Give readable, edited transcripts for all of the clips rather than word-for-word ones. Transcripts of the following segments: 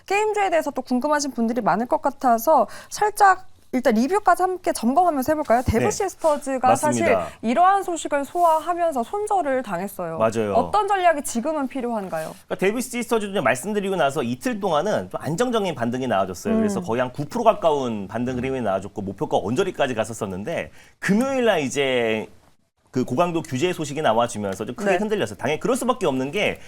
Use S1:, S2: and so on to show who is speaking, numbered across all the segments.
S1: 게임주에 대해서 또 궁금하신 분들이 많을 것 같아서 살짝 일단 리뷰까지 함께 점검하면서 해볼까요? 데브
S2: 네,
S1: 시스터즈가
S2: 맞습니다.
S1: 사실 이러한 소식을 소화하면서 손절을 당했어요.
S2: 맞아요.
S1: 어떤 전략이 지금은 필요한가요?
S2: 그러니까 데브 시스터즈도 말씀드리고 나서 이틀 동안은 좀 안정적인 반등이 나와줬어요. 그래서 거의 한 9% 가까운 반등 그림이 나와줬고 목표가 언저리까지 갔었었는데 금요일 날 이제 그 고강도 규제 소식이 나와주면서 좀 크게
S1: 네.
S2: 흔들렸어요. 당연히 그럴 수밖에 없는 게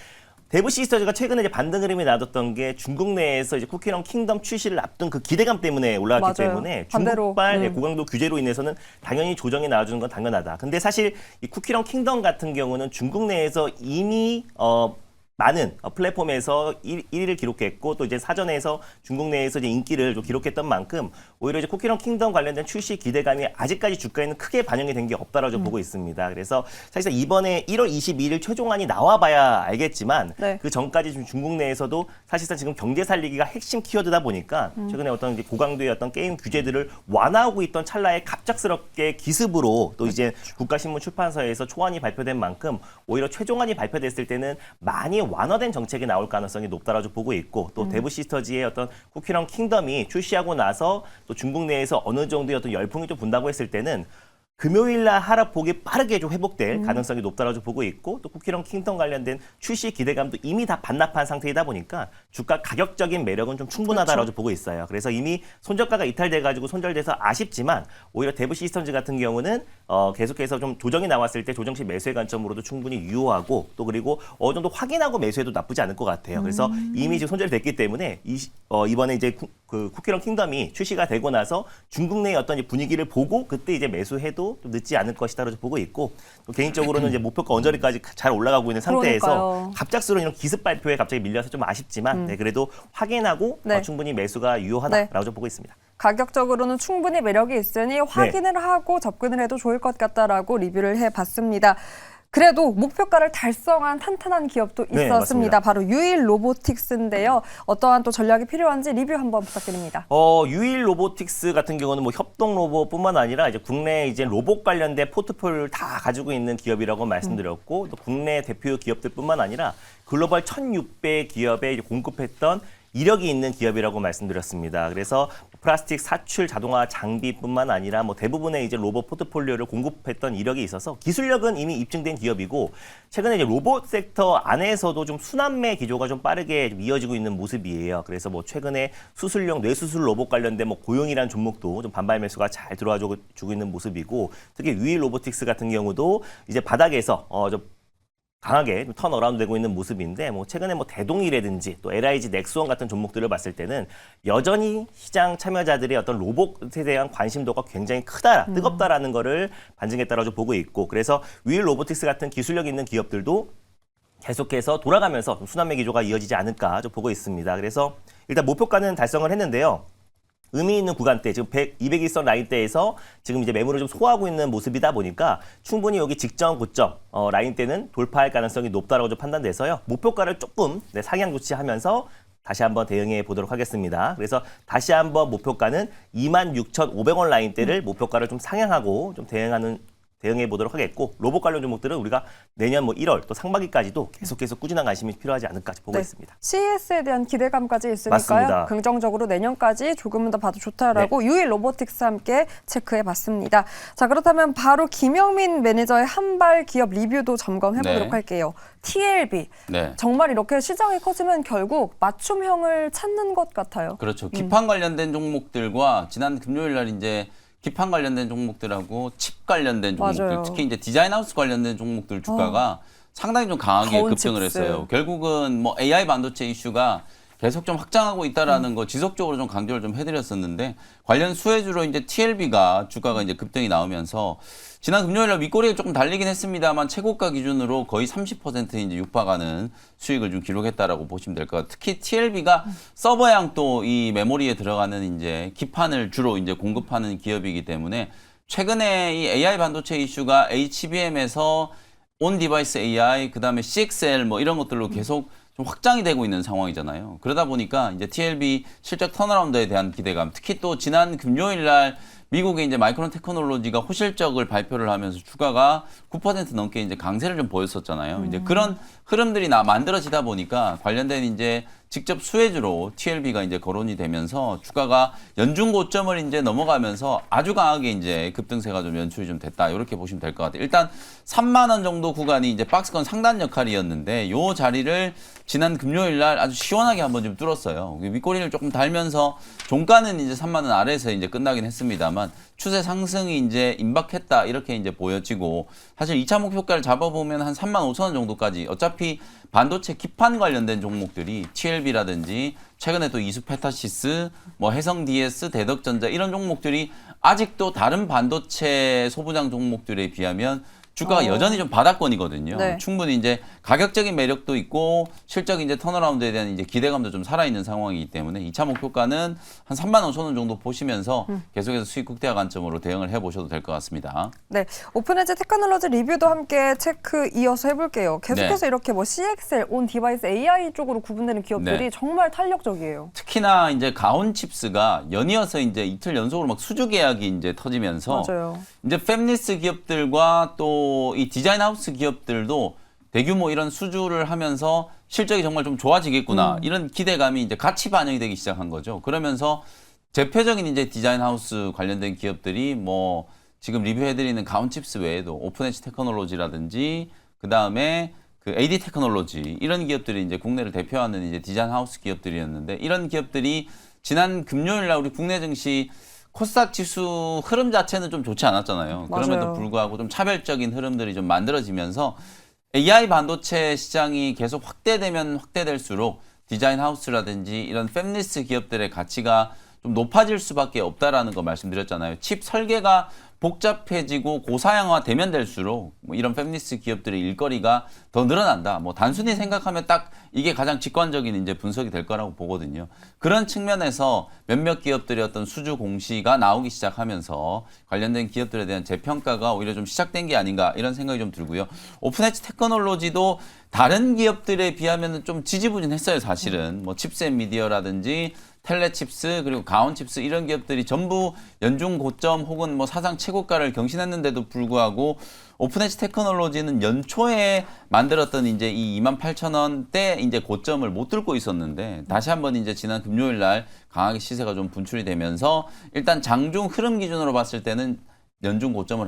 S2: 데브 시스터즈가 최근에 이제 반등 그림이 나왔던 게 중국 내에서 이제 쿠키런 킹덤 출시를 앞둔 그 기대감 때문에 올라왔기
S1: 맞아요.
S2: 때문에
S1: 반대로.
S2: 중국발 고강도 규제로 인해서는 당연히 조정이 나와주는 건 당연하다. 근데 사실 이 쿠키런 킹덤 같은 경우는 중국 내에서 이미 많은 플랫폼에서 1위를 기록했고 또 이제 사전에서 중국 내에서 이제 인기를 좀 기록했던 만큼 오히려 이제 쿠키런 킹덤 관련된 출시 기대감이 아직까지 주가에는 크게 반영이 된 게 없다라고 보고 있습니다. 그래서 사실상 이번에 1월 22일 최종안이 나와봐야 알겠지만
S1: 네.
S2: 그 전까지 지금 중국 내에서도 사실상 지금 경제 살리기가 핵심 키워드다 보니까 최근에 어떤 이제 고강도의 어떤 게임 규제들을 완화하고 있던 찰나에 갑작스럽게 기습으로 또 이제 국가신문 출판사에서 초안이 발표된 만큼 오히려 최종안이 발표됐을 때는 많이 완화된 정책이 나올 가능성이 높다라고 보고 있고 또 데브 시스터즈의 어떤 쿠키런 킹덤이 출시하고 나서 또 중국 내에서 어느 정도의 어떤 열풍이 좀 분다고 했을 때는 금요일날 하락폭이 빠르게 좀 회복될 가능성이 높다라고 보고 있고 또 쿠키런 킹덤 관련된 출시 기대감도 이미 다 반납한 상태이다 보니까 주가 가격적인 매력은 좀 충분하다라고
S1: 그렇죠.
S2: 보고 있어요. 그래서 이미 손절가가 이탈돼가지고 손절돼서 아쉽지만 오히려 데브 시스터즈 같은 경우는 계속해서 좀 조정이 나왔을 때 조정시 매수의 관점으로도 충분히 유효하고 또 그리고 어느 정도 확인하고 매수해도 나쁘지 않을 것 같아요. 그래서 이미 지금 손절이 됐기 때문에 이번에 이제 그 쿠키런 킹덤이 출시가 되고 나서 중국 내의 어떤 분위기를 보고 그때 이제 매수해도 좀 늦지 않을 것이다라고 보고 있고 또 개인적으로는 이제 목표가 언저리까지 잘 올라가고 있는 상태에서
S1: 그러니까요.
S2: 갑작스러운 이런 기습 발표에 갑자기 밀려서 좀 아쉽지만 네, 그래도 확인하고
S1: 네.
S2: 충분히 매수가 유효하다라고 좀 보고 있습니다.
S1: 가격적으로는 충분히 매력이 있으니 확인을 하고 접근을 해도 좋을 것 같다라고 리뷰를 해봤습니다. 그래도 목표가를 달성한 탄탄한 기업도
S2: 네,
S1: 있었습니다.
S2: 맞습니다.
S1: 바로 유일 로보틱스인데요. 어떠한 또 전략이 필요한지 리뷰 한번 부탁드립니다.
S2: 유일 로보틱스 같은 경우는 뭐 협동 로봇뿐만 아니라 이제 국내 이제 로봇 관련된 포트폴리오를 다 가지고 있는 기업이라고 말씀드렸고 또 국내 대표 기업들뿐만 아니라 글로벌 1,600 기업에 이제 공급했던 이력이 있는 기업이라고 말씀드렸습니다. 그래서 플라스틱 사출 자동화 장비뿐만 아니라 뭐 대부분의 이제 로봇 포트폴리오를 공급했던 이력이 있어서 기술력은 이미 입증된 기업이고 최근에 이제 로봇 sek터 안에서도 좀 순환매 기조가 좀 빠르게 좀 이어지고 있는 모습이에요. 그래서 뭐 최근에 수술용 뇌수술 로봇 관련된 뭐 고용이라는 종목도 좀 반발 매수가 잘 들어와 주고 있는 모습이고 특히 유일 로보틱스 같은 경우도 이제 바닥에서 좀 강하게 턴어라운드 되고 있는 모습인데 뭐 최근에 뭐 대동이라든지 또 LIG 넥스원 같은 종목들을 봤을 때는 여전히 시장 참여자들의 어떤 로봇에 대한 관심도가 굉장히 크다, 뜨겁다라는 거를 반증했다라고 보고 있고 그래서 위일 로보틱스 같은 기술력 있는 기업들도 계속해서 돌아가면서 좀 순환매 기조가 이어지지 않을까 좀 보고 있습니다. 그래서 일단 목표가는 달성을 했는데요. 의미 있는 구간대, 지금 200일선 라인대에서 지금 이제 매물을 좀 소화하고 있는 모습이다 보니까 충분히 여기 직전 고점 라인대는 돌파할 가능성이 높다라고 좀 판단돼서요. 목표가를 조금 상향 조치하면서 다시 한번 대응해 보도록 하겠습니다. 그래서 다시 한번 목표가는 26,500원 라인대를 목표가를 좀 상향하고 좀 대응해 보도록 하겠고 로봇 관련 종목들은 우리가 내년 뭐 1월 또 상반기까지도 계속해서 꾸준한 관심이 필요하지 않을까 보고 있습니다.
S1: CES에 대한 기대감까지 있으니까요.
S2: 맞습니다.
S1: 긍정적으로 내년까지 조금은 더 봐도 좋다라고 유일 로보틱스 함께 체크해봤습니다. 자 그렇다면 바로 김영민 매니저의 한발 기업 리뷰도 점검해보도록 할게요. TLB.
S3: 네.
S1: 정말 이렇게 시장이 커지면 결국 맞춤형을 찾는 것 같아요.
S3: 그렇죠. 기판 관련된 종목들과 지난 금요일 날 이제 기판 관련된 종목들하고 칩 관련된 종목들,
S1: 맞아요.
S3: 특히 이제 디자인하우스 관련된 종목들 주가가 상당히 좀 강하게 급등을
S1: 칩스.
S3: 했어요. 결국은 뭐 AI 반도체 이슈가 계속 좀 확장하고 있다라는 거 지속적으로 좀 강조를 좀 해드렸었는데 관련 수혜주로 이제 TLB가 주가가 이제 급등이 나오면서 지난 금요일날 윗꼬리에 조금 달리긴 했습니다만 최고가 기준으로 거의 30% 이제 육박하는 수익을 좀 기록했다라고 보시면 될 것 같아요. 특히 TLB가 서버양 또 이 메모리에 들어가는 이제 기판을 주로 이제 공급하는 기업이기 때문에 최근에 이 AI 반도체 이슈가 HBM에서 온 디바이스 AI 그다음에 CXL 뭐 이런 것들로 계속 좀 확장이 되고 있는 상황이잖아요. 그러다 보니까 이제 TLB 실적 턴어라운드에 대한 기대감, 특히 또 지난 금요일 날 미국의 이제 마이크론 테크놀로지가 호실적을 발표를 하면서 주가가 9% 넘게 이제 강세를 좀 보였었잖아요. 이제 그런 흐름들이 만들어지다 보니까 관련된 이제 직접 수혜주로 TLB가 이제 거론이 되면서 주가가 연중 고점을 이제 넘어가면서 아주 강하게 이제 급등세가 좀 연출이 좀 됐다. 이렇게 보시면 될 것 같아요. 일단 3만 원 정도 구간이 이제 박스권 상단 역할이었는데 요 자리를 지난 금요일 날 아주 시원하게 한번 좀 뚫었어요. 윗꼬리를 조금 달면서 종가는 이제 3만 원 아래에서 이제 끝나긴 했습니다만 추세 상승이 이제 임박했다 이렇게 이제 보여지고 사실 2차 목표가를 잡아보면 한 3만 5천 원 정도까지 어차피 반도체 기판 관련된 종목들이 TLB라든지 최근에 또 이수페타시스, 뭐 해성 DS, 대덕전자 이런 종목들이 아직도 다른 반도체 소부장 종목들에 비하면 주가가 여전히 좀 바닥권이거든요.
S1: 네.
S3: 충분히 이제 가격적인 매력도 있고 실적 이제 턴어라운드에 대한 이제 기대감도 좀 살아있는 상황이기 때문에 2차 목표가는 한 3만 5천 원 정도 보시면서 계속해서 수익 극대화 관점으로 대응을 해보셔도 될 것 같습니다.
S1: 네, 오픈에지 테크놀로지 리뷰도 함께 체크 이어서 해볼게요. 계속해서
S3: 네.
S1: 이렇게 뭐 CXL, 온 디바이스 AI 쪽으로 구분되는 기업들이
S3: 네.
S1: 정말 탄력적이에요.
S3: 특히나 이제 가온칩스가 연이어서 이제 이틀 연속으로 막 수주 계약이 이제 터지면서
S1: 맞아요.
S3: 이제 팹리스 기업들과 또 이 디자인 하우스 기업들도 대규모 이런 수주를 하면서 실적이 정말 좀 좋아지겠구나 이런 기대감이 이제 같이 반영이 되기 시작한 거죠. 그러면서 대표적인 이제 디자인 하우스 관련된 기업들이 뭐 지금 리뷰해드리는 가온칩스 외에도 오픈엣지 테크놀로지라든지 그 다음에 그 AD 테크놀로지 이런 기업들이 이제 국내를 대표하는 이제 디자인 하우스 기업들이었는데 이런 기업들이 지난 금요일 날 우리 국내 증시 코스닥 지수 흐름 자체는 좀 좋지 않았잖아요. 그럼에도
S1: 맞아요.
S3: 불구하고 좀 차별적인 흐름들이 좀 만들어지면서 AI 반도체 시장이 계속 확대되면 확대될수록 디자인 하우스라든지 이런 팹리스 기업들의 가치가 좀 높아질 수밖에 없다라는 거 말씀드렸잖아요. 칩 설계가 복잡해지고 고사양화 되면 될수록 뭐 이런 팹리스 기업들의 일거리가 더 늘어난다. 뭐 단순히 생각하면 딱 이게 가장 직관적인 이제 분석이 될 거라고 보거든요. 그런 측면에서 몇몇 기업들의 어떤 수주 공시가 나오기 시작하면서 관련된 기업들에 대한 재평가가 오히려 좀 시작된 게 아닌가 이런 생각이 좀 들고요. 오픈엣지 테크놀로지도 다른 기업들에 비하면 좀 지지부진했어요, 사실은. 뭐 칩셋 미디어라든지 텔레칩스 그리고 가온칩스 이런 기업들이 전부 연중 고점 혹은 뭐 사상 최고가를 경신했는데도 불구하고 오픈엣지 테크놀로지는 연초에 만들었던 이제 이 28,000원대 이제 고점을 못 뚫고 있었는데 다시 한번 이제 지난 금요일 날 강하게 시세가 좀 분출이 되면서 일단 장중 흐름 기준으로 봤을 때는 연중 고점을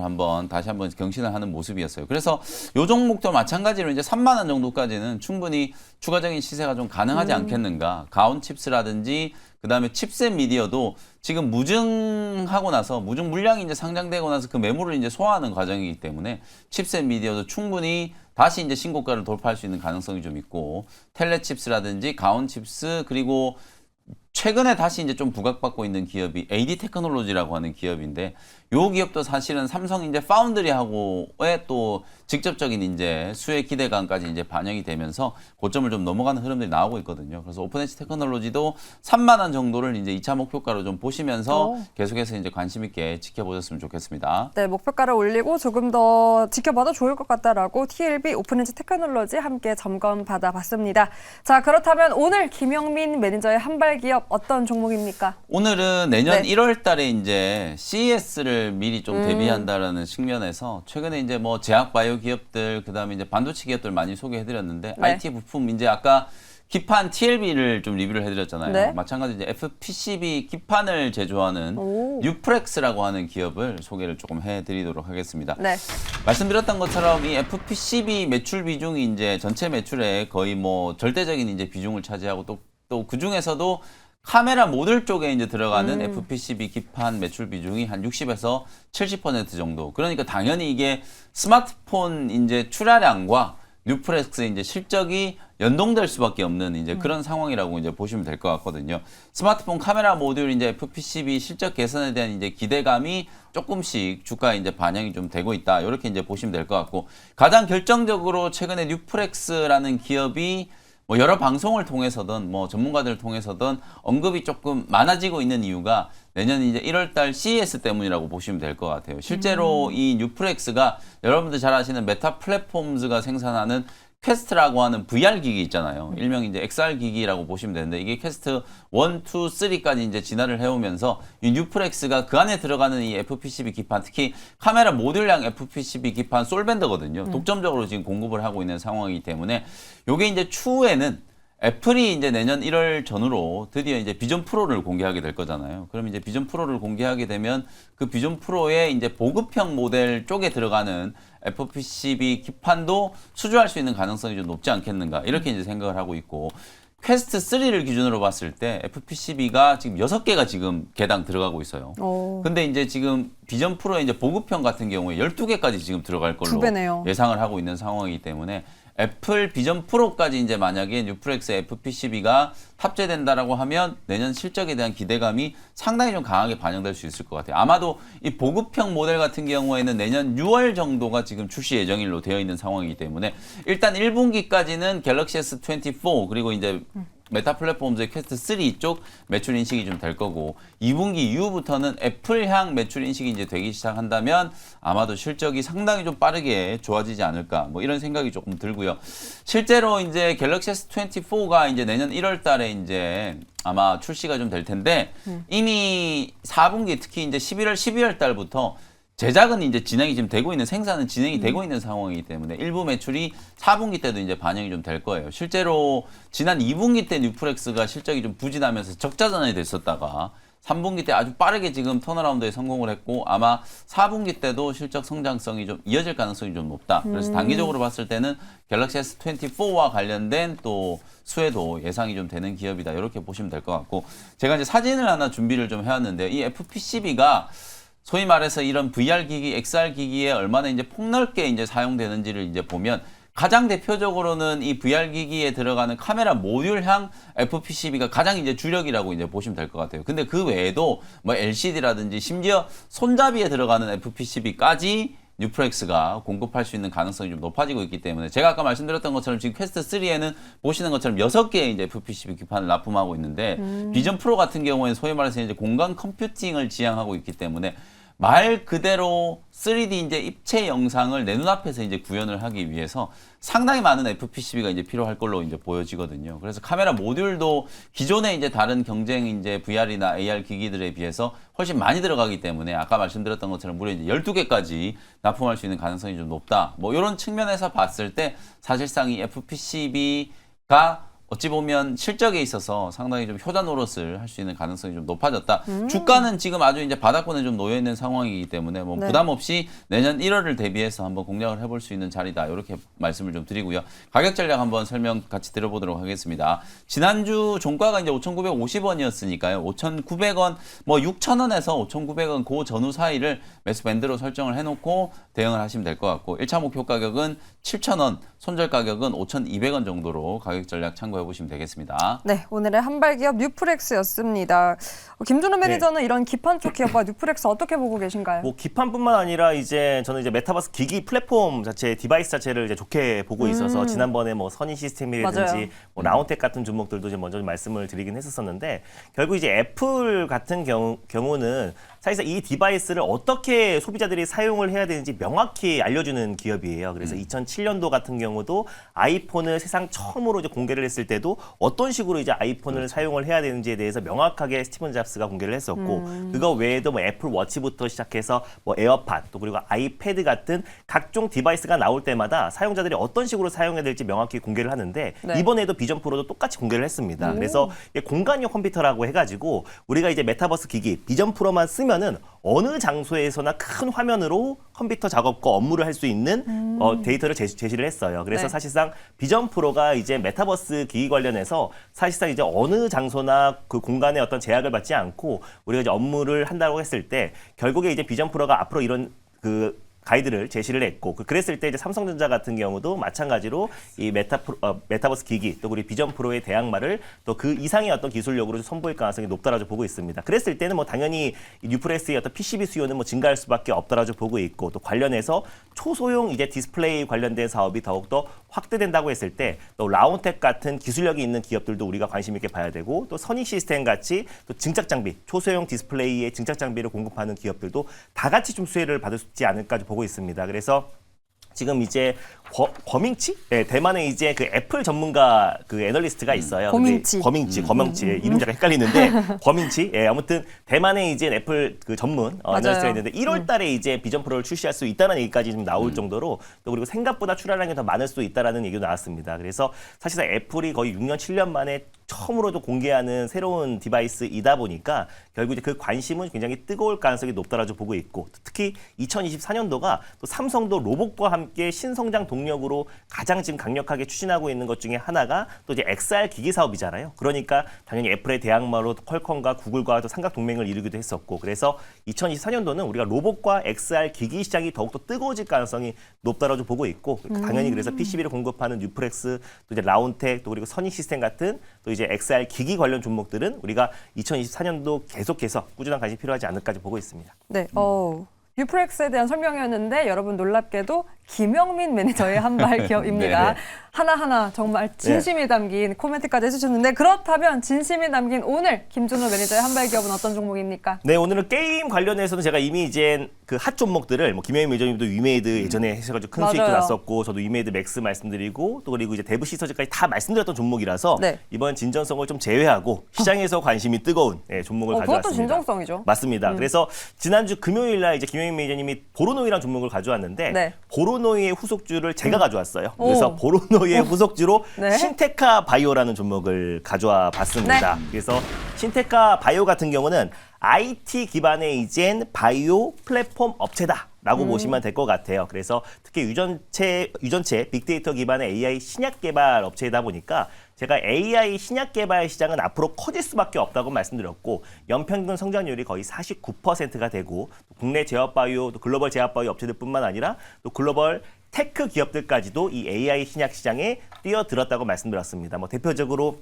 S3: 다시 한번 경신을 하는 모습이었어요. 그래서 요 종목도 마찬가지로 이제 3만 원 정도까지는 충분히 추가적인 시세가 좀 가능하지 않겠는가. 가온칩스라든지 그다음에 칩셋 미디어도 지금 무증하고 나서 무증 물량이 이제 상장되고 나서 그 매물을 이제 소화하는 과정이기 때문에 칩셋 미디어도 충분히 다시 이제 신고가를 돌파할 수 있는 가능성이 좀 있고 텔레칩스라든지 가온칩스 그리고 최근에 다시 이제 좀 부각받고 있는 기업이 AD 테크놀로지라고 하는 기업인데 요 기업도 사실은 삼성 이제 파운드리하고의 또 직접적인 이제 수혜 기대감까지 이제 반영이 되면서 고점을 좀 넘어가는 흐름들이 나오고 있거든요. 그래서 오픈엣지 테크놀로지도 3만 원 정도를 이제 2차 목표가로 좀 보시면서 계속해서 이제 관심 있게 지켜보셨으면 좋겠습니다.
S1: 네, 목표가를 올리고 조금 더 지켜봐도 좋을 것 같다라고 TLB 오픈엣지 테크놀로지 함께 점검 받아봤습니다. 자, 그렇다면 오늘 김영민 매니저의 한발 기업 어떤 종목입니까?
S3: 오늘은 내년
S1: 네.
S3: 1월 달에 이제 CES를 미리 좀 대비한다라는 측면에서 최근에 이제 뭐 제약 바이오 기업들 그다음에 이제 반도체 기업들 많이 소개해 드렸는데
S1: 네.
S3: IT 부품 이제 아까 기판 TLB를 좀 리뷰를 해 드렸잖아요.
S1: 네.
S3: 마찬가지로 이제 FPCB 기판을 제조하는
S1: 오.
S3: 뉴프렉스라고 하는 기업을 소개를 조금 해 드리도록 하겠습니다.
S1: 네.
S3: 말씀드렸던 것처럼 이 FPCB 매출 비중이 이제 전체 매출에 거의 뭐 절대적인 이제 비중을 차지하고 또 그 중에서도 카메라 모듈 쪽에 이제 들어가는 FPCB 기판 매출 비중이 한 60에서 70% 정도. 그러니까 당연히 이게 스마트폰 이제 출하량과 뉴프렉스 이제 실적이 연동될 수밖에 없는 이제 그런 상황이라고 이제 보시면 될 것 같거든요. 스마트폰 카메라 모듈 이제 FPCB 실적 개선에 대한 이제 기대감이 조금씩 주가에 이제 반영이 좀 되고 있다. 이렇게 이제 보시면 될 것 같고 가장 결정적으로 최근에 뉴프렉스라는 기업이 뭐 여러 방송을 통해서든 뭐 전문가들을 통해서든 언급이 조금 많아지고 있는 이유가 내년 이제 1월 달 CES 때문이라고 보시면 될 것 같아요. 실제로 이 뉴프렉스가 여러분들 잘 아시는 메타 플랫폼즈가 생산하는 퀘스트라고 하는 VR 기기 있잖아요. 일명 이제 XR 기기라고 보시면 되는데 이게 퀘스트 1, 2, 3까지 이제 진화를 해오면서 이 뉴프렉스가 그 안에 들어가는 이 FPCB 기판, 특히 카메라 모듈형 FPCB 기판 솔밴드거든요. 독점적으로 지금 공급을 하고 있는 상황이기 때문에 요게 이제 추후에는 애플이 이제 내년 1월 전후로 드디어 이제 비전 프로를 공개하게 될 거잖아요. 그럼 이제 비전 프로를 공개하게 되면 그 비전 프로의 이제 보급형 모델 쪽에 들어가는 FPCB 기판도 수주할 수 있는 가능성이 좀 높지 않겠는가 이렇게 이제 생각을 하고 있고 퀘스트 3를 기준으로 봤을 때 FPCB가 지금 6개가 지금 개당 들어가고 있어요. 근데 이제 지금 비전 프로의 이제 보급형 같은 경우에 12개까지 지금 들어갈 걸로
S1: 2배네요.
S3: 예상을 하고 있는 상황이기 때문에 애플 비전 프로까지 이제 만약에 뉴프렉스 FPCB가 탑재된다라고 하면 내년 실적에 대한 기대감이 상당히 좀 강하게 반영될 수 있을 것 같아요. 아마도 이 보급형 모델 같은 경우에는 내년 6월 정도가 지금 출시 예정일로 되어 있는 상황이기 때문에 일단 1분기까지는 갤럭시 S24 그리고 이제 메타 플랫폼즈의 퀘스트 3 쪽 매출 인식이 좀 될 거고 2분기 이후부터는 애플향 매출 인식이 이제 되기 시작한다면 아마도 실적이 상당히 좀 빠르게 좋아지지 않을까 뭐 이런 생각이 조금 들고요. 실제로 이제 갤럭시 S24가 이제 내년 1월 달에 이제 아마 출시가 좀 될 텐데 이미 4분기 특히 이제 11월, 12월 달부터 제작은 이제 진행이 지금 되고 있는 생산은 진행이 되고 있는 상황이기 때문에 일부 매출이 4분기 때도 이제 반영이 좀 될 거예요. 실제로 지난 2분기 때 뉴프렉스가 실적이 좀 부진하면서 적자전환이 됐었다가 3분기 때 아주 빠르게 지금 턴어라운드에 성공을 했고 아마 4분기 때도 실적 성장성이 좀 이어질 가능성이 좀 높다. 그래서 단기적으로 봤을 때는 갤럭시 S24와 관련된 또 수혜도 예상이 좀 되는 기업이다. 이렇게 보시면 될 것 같고 제가 이제 사진을 하나 준비를 좀 해왔는데 이 FPCB가 소위 말해서 이런 VR 기기, XR 기기에 얼마나 이제 폭넓게 이제 사용되는지를 이제 보면 가장 대표적으로는 이 VR 기기에 들어가는 카메라 모듈향 FPCB가 가장 이제 주력이라고 이제 보시면 될 것 같아요. 근데 그 외에도 뭐 LCD라든지 심지어 손잡이에 들어가는 FPCB까지 뉴프렉스가 공급할 수 있는 가능성이 좀 높아지고 있기 때문에 제가 아까 말씀드렸던 것처럼 지금 퀘스트 3에는 보시는 것처럼 6개의 이제 FPCB 기판을 납품하고 있는데 비전 프로 같은 경우에는 소위 말해서 이제 공간 컴퓨팅을 지향하고 있기 때문에 말 그대로 3D 이제 입체 영상을 내 눈앞에서 이제 구현을 하기 위해서 상당히 많은 FPCB가 이제 필요할 걸로 이제 보여지거든요. 그래서 카메라 모듈도 기존의 이제 다른 경쟁 이제 VR이나 AR 기기들에 비해서 훨씬 많이 들어가기 때문에 아까 말씀드렸던 것처럼 무려 이제 12개까지 납품할 수 있는 가능성이 좀 높다. 뭐 이런 측면에서 봤을 때 사실상 이 FPCB가 어찌 보면 실적에 있어서 상당히 좀 효자 노릇을 할 수 있는 가능성이 좀 높아졌다. 주가는 지금 아주 이제 바닥권에 좀 놓여 있는 상황이기 때문에 뭐 부담 없이 내년 1월을 대비해서 한번 공략을 해볼 수 있는 자리다. 이렇게 말씀을 좀 드리고요. 가격 전략 한번 설명 같이 들어보도록 하겠습니다. 지난주 종가가 이제 5,950원이었으니까요. 5,900원, 뭐 6,000원에서 5,900원 그 전후 사이를 매수 밴드로 설정을 해놓고 대응을 하시면 될 것 같고 1차 목표 가격은 7,000원, 손절 가격은 5,200원 정도로 가격 전략 참고해 보시면 되겠습니다.
S1: 네, 오늘의 한발기업 뉴프렉스였습니다. 김준호 매니저는 이런 기판 쪽 기업과 뉴프렉스 어떻게 보고 계신가요?
S2: 뭐 기판뿐만 아니라 이제 저는 이제 메타버스 기기 플랫폼 자체 디바이스 자체를 이제 좋게 보고 있어서 지난번에 뭐 선의 시스템이라든지
S1: 맞아요.
S2: 뭐 라운텍 같은 종목들도 이제 먼저 말씀을 드리긴 했었었는데 결국 이제 애플 같은 경우는 사실상 이 디바이스를 어떻게 소비자들이 사용을 해야 되는지 명확히 알려주는 기업이에요. 그래서 2007년도 같은 경우도 아이폰을 세상 처음으로 이제 공개를 했을 때도 어떤 식으로 이제 아이폰을 사용을 해야 되는지에 대해서 명확하게 스티븐 잡스가 공개를 했었고 그거 외에도 뭐 애플 워치부터 시작해서 뭐 에어팟 또 그리고 아이패드 같은 각종 디바이스가 나올 때마다 사용자들이 어떤 식으로 사용해야 될지 명확히 공개를 하는데 이번에도 비전 프로도 똑같이 공개를 했습니다. 그래서 이게 공간형 컴퓨터라고 해가지고 우리가 이제 메타버스 기기 비전 프로만 쓰면은 어느 장소에서나 큰 화면으로 컴퓨터 작업과 업무를 할 수 있는 데이터를 제시를 했어요. 그래서 사실상 비전 프로가 이제 메타버스 기기 관련해서 사실상 이제 어느 장소나 그 공간에 어떤 제약을 받지 않고 우리가 이제 업무를 한다고 했을 때 결국에 이제 비전 프로가 앞으로 이런 그 가이드를 제시를 했고 그랬을 때 이제 삼성전자 같은 경우도 마찬가지로 이 메타버스 기기 또 우리 비전 프로의 대항마를 또 그 이상의 어떤 기술력으로 선보일 가능성이 높다라고 보고 있습니다. 그랬을 때는 뭐 당연히 이 뉴프렉스의 어떤 PCB 수요는 뭐 증가할 수밖에 없다라고 보고 있고 또 관련해서 초소형 이제 디스플레이 관련된 사업이 더욱더 확대된다고 했을 때 또 라운텍 같은 기술력이 있는 기업들도 우리가 관심 있게 봐야 되고 또 선의 시스템 같이 또 증착 장비 초소형 디스플레이의 증착 장비를 공급하는 기업들도 다 같이 좀 수혜를 받을 수 있지 않을까 보고 있습니다. 그래서 지금 이제 거밍치? 네, 대만에 이제 그 애플 전문가 그 애널리스트가 있어요.
S1: 거밍치.
S2: 거밍치. 이름 잠깐 헷갈리는데 거밍치. 예, 아무튼 대만에 이제 애플 그 전문 애널리스트가 있는데 1월 달에 이제 비전 프로를 출시할 수 있다는 얘기까지 좀 나올 정도로 또 그리고 생각보다 출하량이 더 많을 수도 있다라는 얘기도 나왔습니다. 그래서 사실상 애플이 거의 6년, 7년 만에 처음으로도 공개하는 새로운 디바이스이다 보니까 결국 이제 그 관심은 굉장히 뜨거울 가능성이 높다라고 보고 있고 특히 2024년도가 또 삼성도 로봇과 함께 신성장 동력으로 가장 지금 강력하게 추진하고 있는 것 중에 하나가 또 이제 XR 기기 사업이잖아요. 그러니까 당연히 애플의 대항마로 퀄컴과 구글과 또 삼각 동맹을 이루기도 했었고 그래서 2024년도는 우리가 로봇과 XR 기기 시장이 더욱더 뜨거워질 가능성이 높다라고 보고 있고 당연히 그래서 PCB를 공급하는 뉴프렉스 또 이제 라운텍 또 그리고 선희 시스템 같은 또 이제 XR 기기 관련 종목들은 우리가 2024년도 계속해서 꾸준한 관심이 필요하지 않을까 보고 있습니다.
S1: 네, 뉴프렉스에 대한 설명이었는데 여러분 놀랍게도 김영민 매니저의 한발 기업입니다.
S3: 네.
S1: 하나하나 정말 진심이 담긴 코멘트까지 해주셨는데 그렇다면 진심이 담긴 오늘 김준호 매니저의 한발 기업은 어떤 종목입니까?
S2: 네, 오늘은 게임 관련해서는 제가 이미 이제 그 핫 종목들을 뭐 김영민 매니저님도 위메이드 예전에 하셔가지고 큰 수익도
S1: 맞아요.
S2: 났었고 저도 위메이드 맥스 말씀드리고 또 그리고 이제 데브 시서즈까지 다 말씀드렸던 종목이라서
S1: 네.
S2: 이번 진전성을 좀 제외하고 시장에서 관심이 뜨거운 종목을 가져왔습니다.
S1: 그것도 진정성이죠.
S2: 맞습니다. 그래서 지난주 금요일 날 이제 김영민 매니저님이 보로노이라는 종목을 가져왔는데
S1: 네.
S2: 보로노이의 후속주를 제가 가져왔어요.
S1: 오.
S2: 그래서 보로노이의 후속주로
S1: 네.
S2: 신테카 바이오라는 종목을 가져와 봤습니다.
S1: 네.
S2: 그래서 신테카 바이오 같은 경우는 IT 기반의 이젠 바이오 플랫폼 업체다라고 보시면 될 것 같아요. 그래서 특히 유전체 빅데이터 기반의 AI 신약 개발 업체이다 보니까 제가 AI 신약 개발 시장은 앞으로 커질 수밖에 없다고 말씀드렸고 연평균 성장률이 거의 49%가 되고 국내 제약 바이오, 또 글로벌 제약 바이오 업체들뿐만 아니라 또 글로벌 테크 기업들까지도 이 AI 신약 시장에 뛰어들었다고 말씀드렸습니다. 뭐 대표적으로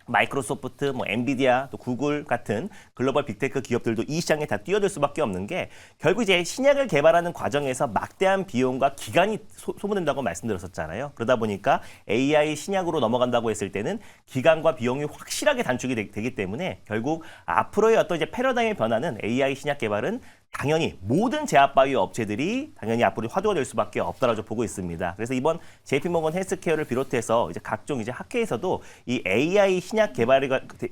S2: 마이크로소프트, 뭐 엔비디아, 또 구글 같은 글로벌 빅테크 기업들도 이 시장에 다 뛰어들 수밖에 없는 게 결국 이제 신약을 개발하는 과정에서 막대한 비용과 기간이 소모된다고 말씀드렸었잖아요. 그러다 보니까 AI 신약으로 넘어간다고 했을 때는 기간과 비용이 확실하게 단축이 되기 때문에 결국 앞으로의 어떤 이제 패러다임의 변화는 AI 신약 개발은 당연히 모든 제약바이오 업체들이 당연히 앞으로 화두가 될 수밖에 없다라고 보고 있습니다. 그래서 이번 JP모건 헬스케어를 비롯해서 이제 각종 이제 학회에서도 이 AI 신약 개발에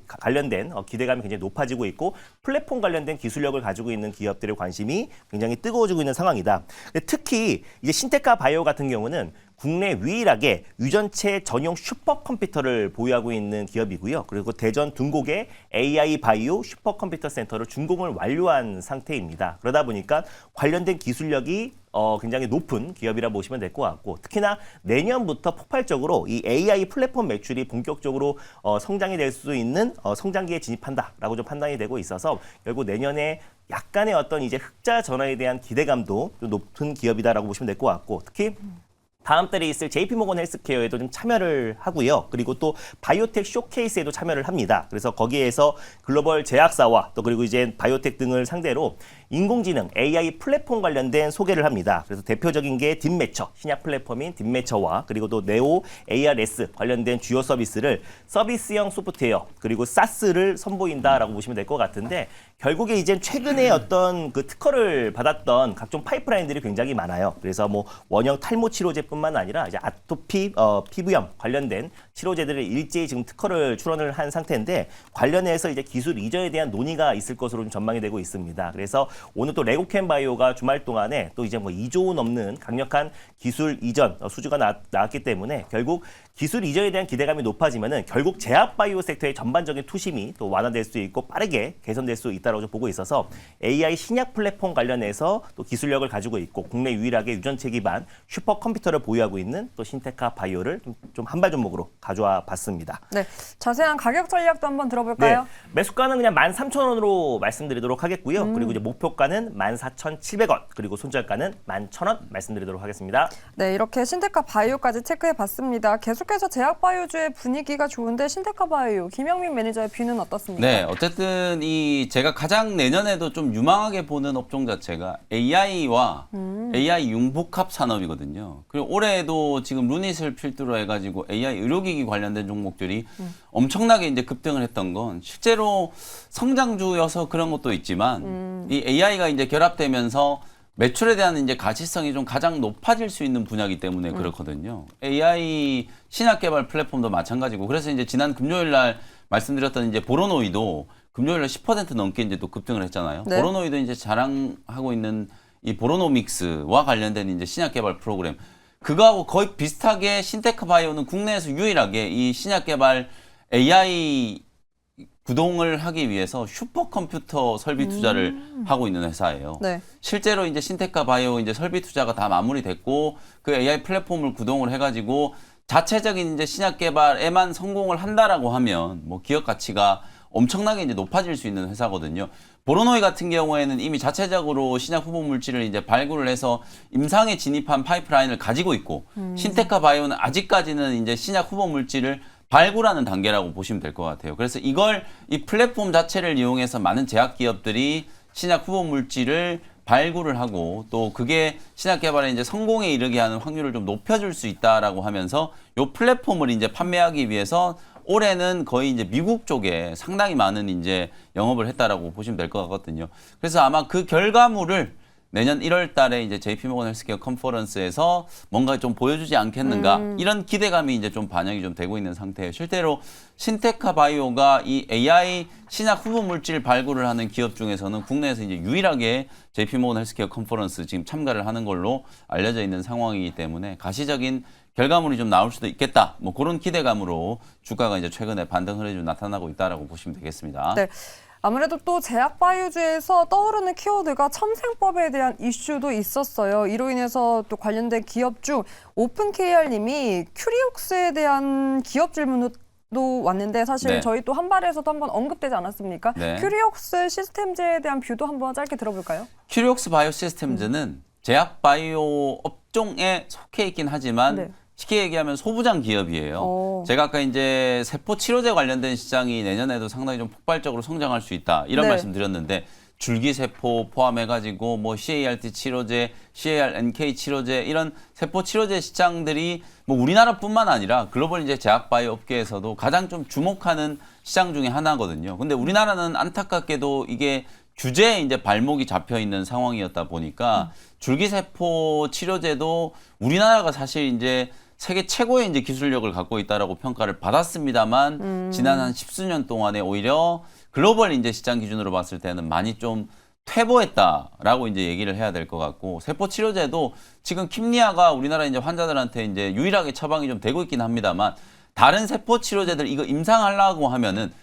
S2: 관련된 기대감이 굉장히 높아지고 있고 플랫폼 관련된 기술력을 가지고 있는 기업들의 관심이 굉장히 뜨거워지고 있는 상황이다. 특히 이제 신테카 바이오 같은 경우는 국내 유일하게 유전체 전용 슈퍼컴퓨터를 보유하고 있는 기업이고요. 그리고 대전 둔곡에 AI 바이오 슈퍼컴퓨터 센터를 준공을 완료한 상태입니다. 그러다 보니까 관련된 기술력이 굉장히 높은 기업이라 보시면 될 것 같고 특히나 내년부터 폭발적으로 이 AI 플랫폼 매출이 본격적으로 성장이 될 수 있는 성장기에 진입한다라고 좀 판단이 되고 있어서 결국 내년에 약간의 어떤 이제 흑자 전환에 대한 기대감도 좀 높은 기업이다라고 보시면 될 것 같고 특히 다음 달에 있을 JP모건 헬스케어에도 좀 참여를 하고요. 그리고 또 바이오텍 쇼케이스에도 참여를 합니다. 그래서 거기에서 글로벌 제약사와 또 그리고 이제 바이오텍 등을 상대로 인공지능 AI 플랫폼 관련된 소개를 합니다. 그래서 대표적인 게 딥매처, 신약 플랫폼인 딥매처와 그리고 또 네오 ARS 관련된 주요 서비스를 서비스형 소프트웨어 그리고 사스를 선보인다라고 보시면 될 것 같은데 결국에 이제 최근에 어떤 그 특허를 받았던 각종 파이프라인들이 굉장히 많아요. 그래서 뭐 원형 탈모 치료제뿐만 아니라 이제 아토피 피부염 관련된 치료제들을 일제히 지금 특허를 출원을 한 상태인데 관련해서 이제 기술 이전에 대한 논의가 있을 것으로 좀 전망이 되고 있습니다. 그래서 오늘 또 레고캔 바이오가 주말 동안에 또 이제 뭐 2조 원 넘는 강력한 기술 이전 수주가 나왔기 때문에 결국 기술 이전에 대한 기대감이 높아지면은 결국 제약 바이오 섹터의 전반적인 투심이 또 완화될 수 있고 빠르게 개선될 수 있다고 보고 있어서 AI 신약 플랫폼 관련해서 또 기술력을 가지고 있고 국내 유일하게 유전체 기반 슈퍼컴퓨터를 보유하고 있는 또 신테카 바이오를 좀 한발 종목으로 가져와 봤습니다.
S1: 네, 자세한 가격 전략도 한번 들어볼까요?
S2: 네, 매수가는 그냥 13,000원으로 말씀드리도록 하겠고요. 그리고 이제 목표가는 14,700원, 그리고 손절가는 11,000원 말씀드리도록 하겠습니다.
S1: 네, 이렇게 신테카 바이오까지 체크해봤습니다. 계속해서 제약 바이오주의 분위기가 좋은데 신테카 바이오, 김영민 매니저의 뷰는 어떻습니까?
S3: 네, 어쨌든 제가 가장 내년에도 좀 유망하게 보는 업종 자체가 AI와 AI 융복합 산업이거든요. 그리고 올해도 지금 루닛을 필두로 해가지고 AI 의료기기 관련된 종목들이 엄청나게 이제 급등을 했던 건 실제로 성장주여서 그런 것도 있지만 이 AI가 이제 결합되면서 매출에 대한 이제 가치성이 좀 가장 높아질 수 있는 분야이기 때문에 그렇거든요. AI 신약 개발 플랫폼도 마찬가지고 그래서 이제 지난 금요일 날 말씀드렸던 이제 보로노이도 금요일 날 10% 넘게 이제 또 급등을 했잖아요.
S1: 네.
S3: 보로노이도 이제 자랑하고 있는 이 보로노믹스와 관련된 이제 신약 개발 프로그램 그거하고 거의 비슷하게 신테크 바이오는 국내에서 유일하게 이 신약 개발 AI 구동을 하기 위해서 슈퍼컴퓨터 설비 투자를 하고 있는 회사예요.
S1: 네.
S3: 실제로 이제 신테크 바이오 이제 설비 투자가 다 마무리됐고 그 AI 플랫폼을 구동을 해가지고 자체적인 이제 신약 개발에만 성공을 한다라고 하면 뭐 기업 가치가 엄청나게 이제 높아질 수 있는 회사거든요. 보로노이 같은 경우에는 이미 자체적으로 신약 후보 물질을 이제 발굴을 해서 임상에 진입한 파이프라인을 가지고 있고 신테크 바이오는 아직까지는 이제 신약 후보 물질을 발굴하는 단계라고 보시면 될 것 같아요. 그래서 이걸 이 플랫폼 자체를 이용해서 많은 제약 기업들이 신약 후보 물질을 발굴을 하고 또 그게 신약 개발에 이제 성공에 이르게 하는 확률을 좀 높여줄 수 있다라고 하면서 이 플랫폼을 이제 판매하기 위해서 올해는 거의 이제 미국 쪽에 상당히 많은 이제 영업을 했다라고 보시면 될 것 같거든요. 그래서 아마 그 결과물을 내년 1월 달에 이제 JP모건 헬스케어 컨퍼런스에서 뭔가 좀 보여주지 않겠는가 이런 기대감이 이제 좀 반영이 좀 되고 있는 상태예요. 실제로 신테크 바이오가 이 AI 신약 후보 물질 발굴을 하는 기업 중에서는 국내에서 이제 유일하게 JP모건 헬스케어 컨퍼런스 지금 참가를 하는 걸로 알려져 있는 상황이기 때문에 가시적인 결과물이 좀 나올 수도 있겠다. 뭐 그런 기대감으로 주가가 이제 최근에 반등 흐름이 좀 나타나고 있다라고 보시면 되겠습니다.
S1: 네. 아무래도 또 제약 바이오주에서 떠오르는 키워드가 첨생법에 대한 이슈도 있었어요. 이로 인해서 또 관련된 기업 중 오픈 KR님이 큐리옥스에 대한 기업 질문도 왔는데 사실
S3: 네.
S1: 저희 또 한발에서도 한번 언급되지 않았습니까?
S3: 네.
S1: 큐리옥스 시스템즈에 대한 뷰도 한번 짧게 들어볼까요?
S3: 큐리옥스 바이오 시스템즈는 제약 바이오 업종에 속해 있긴 하지만
S1: 네.
S3: 쉽게 얘기하면 소부장 기업이에요.
S1: 오.
S3: 제가 아까 이제 세포 치료제 관련된 시장이 내년에도 상당히 좀 폭발적으로 성장할 수 있다 이런
S1: 네.
S3: 말씀 드렸는데 줄기세포 포함해가지고 뭐 CAR-T 치료제, CAR-NK 치료제 이런 세포 치료제 시장들이 뭐 우리나라뿐만 아니라 글로벌 이제 제약 바이오 업계에서도 가장 좀 주목하는 시장 중에 하나거든요. 근데 우리나라는 안타깝게도 이게 규제에 이제 발목이 잡혀 있는 상황이었다 보니까 줄기세포 치료제도 우리나라가 사실 이제 세계 최고의 이제 기술력을 갖고 있다라고 평가를 받았습니다만 지난 한 십수년 동안에 오히려 글로벌 이제 시장 기준으로 봤을 때는 많이 좀 퇴보했다라고 이제 얘기를 해야 될 것 같고 세포 치료제도 지금 킴리아가 우리나라 이제 환자들한테 이제 유일하게 처방이 좀 되고 있긴 합니다만 다른 세포 치료제들 이거 임상하려고 하면은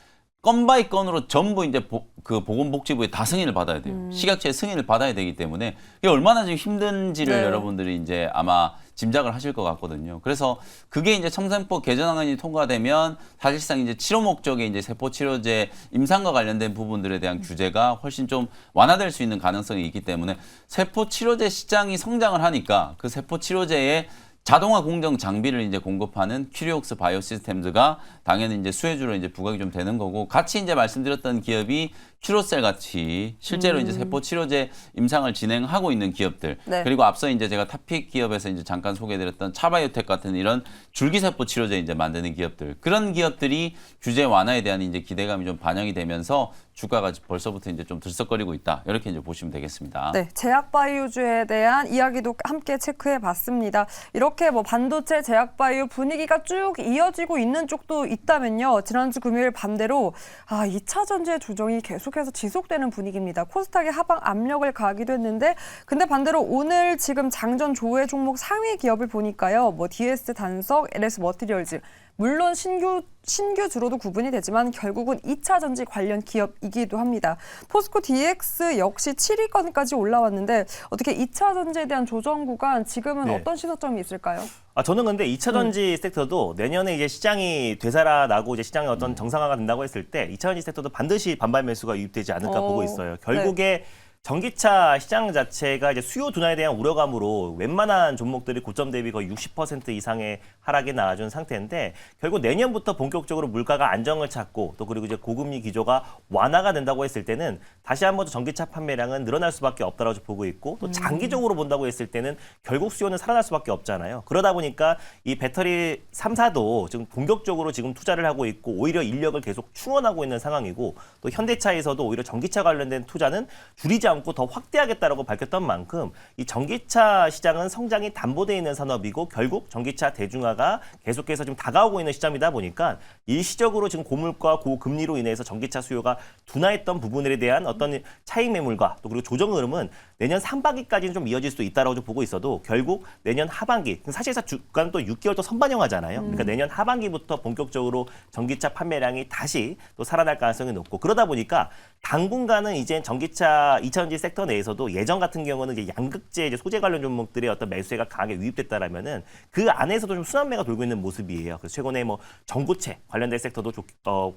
S3: 건 바이 건으로 전부 이제 그 보건복지부에 다 승인을 받아야 돼요. 식약처의 승인을 받아야 되기 때문에 이게 얼마나 지금 힘든지를
S1: 네.
S3: 여러분들이 이제 아마 짐작을 하실 것 같거든요. 그래서 그게 이제 첨생법 개정안이 통과되면 사실상 이제 치료 목적의 이제 세포 치료제 임상과 관련된 부분들에 대한 규제가 훨씬 좀 완화될 수 있는 가능성이 있기 때문에 세포 치료제 시장이 성장을 하니까 그 세포 치료제에 자동화 공정 장비를 이제 공급하는 큐리옥스 바이오 시스템즈가 당연히 이제 수혜주로 이제 부각이 좀 되는 거고 같이 이제 말씀드렸던 기업이 큐로셀 같이 실제로 이제 세포 치료제 임상을 진행하고 있는 기업들
S1: 네.
S3: 그리고 앞서 이제 제가 탑픽 기업에서 이제 잠깐 소개해드렸던 차바이오텍 같은 이런 줄기세포 치료제 이제 만드는 기업들 그런 기업들이 규제 완화에 대한 이제 기대감이 좀 반영이 되면서 주가가 벌써부터 이제 좀 들썩거리고 있다 이렇게 이제 보시면 되겠습니다.
S1: 네, 제약 바이오주에 대한 이야기도 함께 체크해 봤습니다. 이렇게 뭐 반도체 제약 바이오 분위기가 쭉 이어지고 있는 쪽도 있다면요. 지난주 금요일 반대로 2차 전지의 조정이 계속해서 지속되는 분위기입니다. 코스닥에 하방 압력을 가하기도 했는데 근데 반대로 오늘 지금 장전 조회 종목 상위 기업을 보니까요. 뭐 DS 단석, LS 머티리얼즈 물론 신규주로도 구분이 되지만 결국은 2차 전지 관련 기업이기도 합니다. 포스코 DX 역시 7위권까지 올라왔는데 어떻게 2차 전지에 대한 조정 구간 지금은
S2: 네.
S1: 어떤 시사점이 있을까요?
S2: 저는 근데 2차 전지 섹터도 내년에 이제 시장이 되살아나고 이제 시장의 어떤 정상화가 된다고 했을 때 2차 전지 섹터도 반드시 반발 매수가 유입되지 않을까 보고 있어요. 결국에 전기차 시장 자체가 이제 수요 둔화에 대한 우려감으로 웬만한 종목들이 고점 대비 거의 60% 이상의 하락이 나와준 상태인데 결국 내년부터 본격적으로 물가가 안정을 찾고 또 그리고 이제 고금리 기조가 완화가 된다고 했을 때는 다시 한번 더 전기차 판매량은 늘어날 수밖에 없다라고 보고 있고 또 장기적으로 본다고 했을 때는 결국 수요는 살아날 수밖에 없잖아요. 그러다 보니까 이 배터리 3사도 지금 본격적으로 지금 투자를 하고 있고 오히려 인력을 계속 충원하고 있는 상황이고 또 현대차에서도 오히려 전기차 관련된 투자는 줄이지 않고 더 확대하겠다라고 밝혔던 만큼 이 전기차 시장은 성장이 담보되어 있는 산업이고 결국 전기차 대중화가 계속해서 좀 다가오고 있는 시점이다 보니까 일시적으로 지금 고물가 고금리로 인해서 전기차 수요가 둔화했던 부분에 대한 어떤 차익 매물과 또 그리고 조정 흐름은 내년 상반기까지는 좀 이어질 수 있다라고 좀 보고 있어도 결국 내년 하반기 사실상 주가는 또 6개월 또 선반영하잖아요. 그러니까 내년 하반기부터 본격적으로 전기차 판매량이 다시 또 살아날 가능성이 높고 그러다 보니까 당분간은 이제 전기차 2차전지 섹터 내에서도 예전 같은 경우는 이제 양극재 이제 소재 관련 종목들의 어떤 매수세가 강하게 유입됐다라면은 그 안에서도 좀 순환매가 돌고 있는 모습이에요. 그래서 최근에 뭐 전고체 관련된 섹터도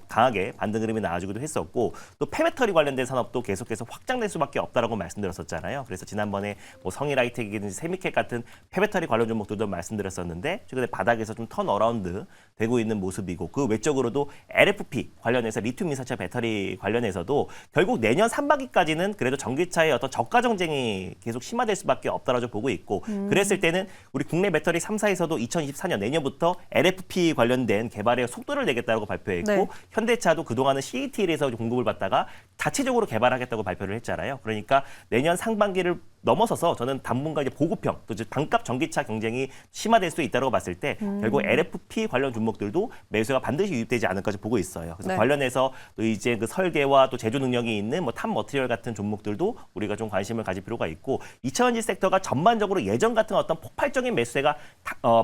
S2: 강하게 반등 흐름이 나와주기도 했었고 또 폐배터리 관련된 산업도 계속해서 확장될 수밖에 없다라고 말씀드렸었잖아요. 그래서 지난번에 뭐 성일하이텍이든지 세미캣 같은 폐배터리 관련 종목들도 말씀드렸었는데 최근에 바닥에서 좀 턴어라운드 되고 있는 모습이고 그 외적으로도 LFP 관련해서 리튬 이산화 배터리 관련해서도 결국 내년 상반기까지는 그래도 전기차의 어떤 저가 경쟁이 계속 심화될 수밖에 없다라고 보고 있고 그랬을 때는 우리 국내 배터리 3사에서도 2024년 내년부터 LFP 관련된 개발에 속도를 내겠다고 발표했고
S1: 네.
S2: 현대차도 그동안은 CATL에서 공급을 받다가 자체적으로 개발하겠다고 발표를 했잖아요. 그러니까 내년 상반기를 넘어서서 저는 당분간 이제 보급형 또 이제 반값 전기차 경쟁이 심화될 수 있다고 봤을 때 결국 LFP 관련 종목들도 매수가 반드시 유입되지 않을까 보고 있어요. 그래서
S1: 네.
S2: 관련해서 또 이제 그 설계와 또 제조 능력이 있는 뭐 탑 머티리얼 같은 종목들도 우리가 좀 관심을 가질 필요가 있고 2차전지 섹터가 전반적으로 예전 같은 어떤 폭발적인 매수세가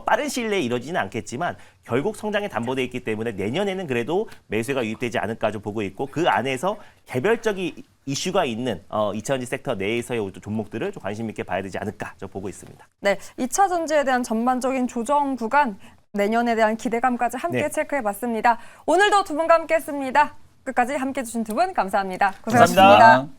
S2: 빠른 시일 내에 이루어지지는 않겠지만 결국 성장에 담보되어 있기 때문에 내년에는 그래도 매수가 유입되지 않을까 좀 보고 있고 그 안에서 개별적인 이슈가 있는 2차전지 섹터 내에서의 종목들을 좀 관심 있게 봐야 되지 않을까 좀 보고 있습니다.
S1: 네, 2차 전지에 대한 전반적인 조정 구간, 내년에 대한 기대감까지 함께
S2: 네.
S1: 체크해봤습니다. 오늘도 두 분과 함께했습니다. 끝까지 함께해 주신 두 분 감사합니다.
S2: 감사합니다.
S1: 고생하셨습니다.